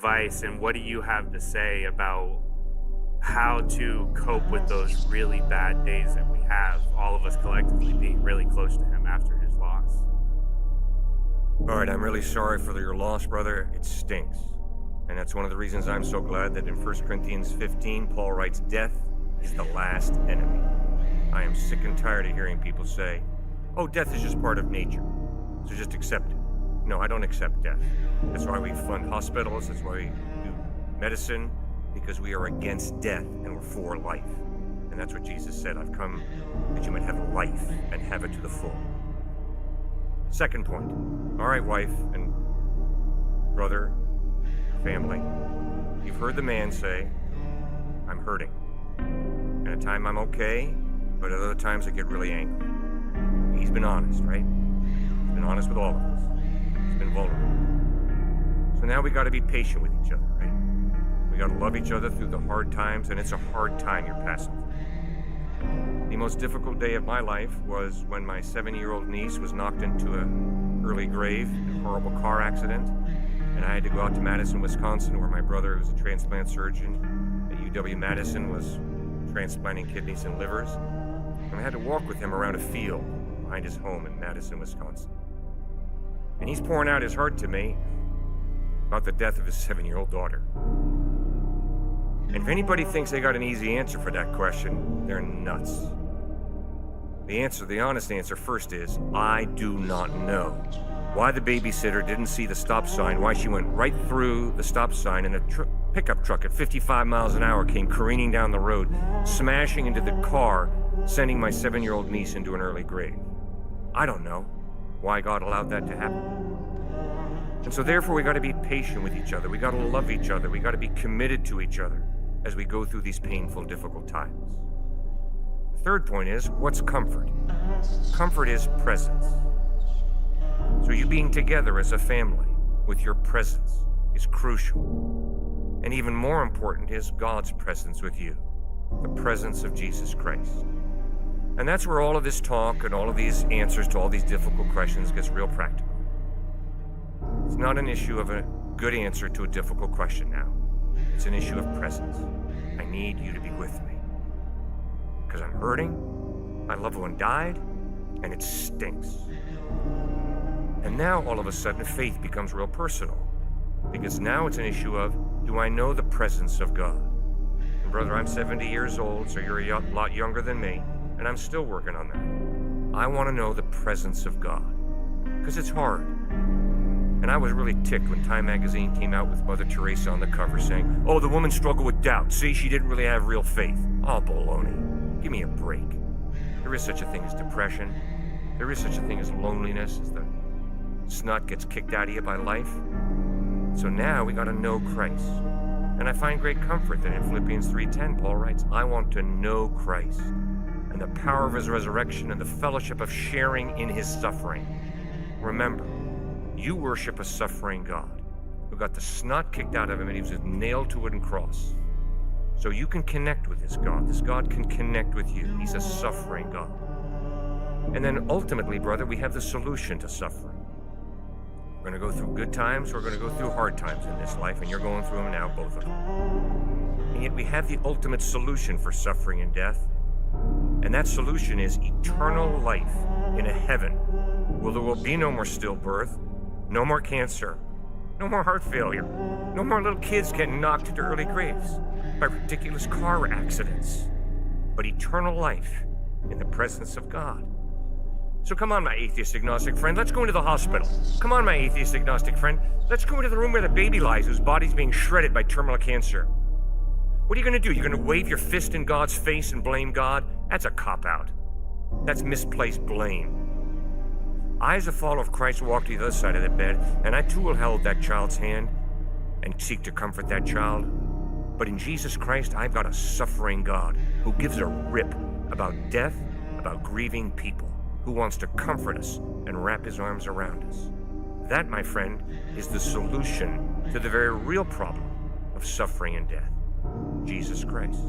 advice, and what do you have to say about how to cope with those really bad days that we have, all of us collectively being really close to him after his loss? All right, I'm really sorry for your loss, brother. It stinks. And that's one of the reasons I'm so glad that in 1 Corinthians 15, Paul writes, death is the last enemy. I am sick and tired of hearing people say, oh, death is just part of nature, so just accept it. No, I don't accept death. That's why we fund hospitals, that's why we do medicine, because we are against death and we're for life. And that's what Jesus said, I've come that you might have life and have it to the full. Second point, all right, wife and brother, family, you've heard the man say, I'm hurting. And at times I'm okay, but at other times I get really angry. He's been honest, right? He's been honest with all of us. He's been vulnerable. So now we got to be patient with each other, right? We got to love each other through the hard times, and it's a hard time you're passing through. The most difficult day of my life was when my 7-year-old niece was knocked into an early grave in a horrible car accident, and I had to go out to Madison, Wisconsin, where my brother, who's a transplant surgeon at UW-Madison, was transplanting kidneys and livers. And I had to walk with him around a field behind his home in Madison, Wisconsin. And he's pouring out his heart to me about the death of his 7-year-old daughter. And if anybody thinks they got an easy answer for that question, they're nuts. The honest answer first is, I do not know why the babysitter didn't see the stop sign, why she went right through the stop sign and a pickup truck at 55 miles an hour came careening down the road, smashing into the car, sending my 7-year-old niece into an early grave. I don't know why God allowed that to happen. And so therefore we got to be patient with each other. We got to love each other. We got to be committed to each other as we go through these painful, difficult times. The third point is, what's comfort? Comfort is presence. So you being together as a family with your presence is crucial. And even more important is God's presence with you, the presence of Jesus Christ. And that's where all of this talk and all of these answers to all these difficult questions gets real practical. It's not an issue of a good answer to a difficult question now. It's an issue of presence. I need you to be with me. Because I'm hurting, my loved one died, and it stinks. And now all of a sudden faith becomes real personal. Because now it's an issue of, do I know the presence of God? And brother, I'm 70 years old, so you're a lot younger than me, and I'm still working on that. I want to know the presence of God. Because it's hard. And I was really ticked when Time magazine came out with Mother Teresa on the cover saying, oh, the woman struggled with doubt. See, she didn't really have real faith. Oh, baloney. Give me a break. There is such a thing as depression. There is such a thing as loneliness, as the snot gets kicked out of you by life. So now we got to know Christ. And I find great comfort that in Philippians 3:10, Paul writes, I want to know Christ and the power of his resurrection and the fellowship of sharing in his suffering. Remember, you worship a suffering God who got the snot kicked out of him and he was nailed to a wooden cross. So you can connect with this God. This God can connect with you. He's a suffering God. And then ultimately, brother, we have the solution to suffering. We're going to go through good times, we're going to go through hard times in this life, and you're going through them now, both of them. And yet we have the ultimate solution for suffering and death, and that solution is eternal life in a heaven where there will be no more stillbirth, no more cancer, no more heart failure, no more little kids getting knocked into early graves by ridiculous car accidents, but eternal life in the presence of God. So come on, my atheist agnostic friend, let's go into the hospital. Come on, my atheist agnostic friend, let's go into the room where the baby lies whose body's being shredded by terminal cancer. What are you going to do? You're going to wave your fist in God's face and blame God? That's a cop-out. That's misplaced blame. I, as a follower of Christ, will walk to the other side of the bed, and I too will hold that child's hand and seek to comfort that child. But in Jesus Christ, I've got a suffering God who gives a rip about death, about grieving people, who wants to comfort us and wrap his arms around us. That, my friend, is the solution to the very real problem of suffering and death. Jesus Christ.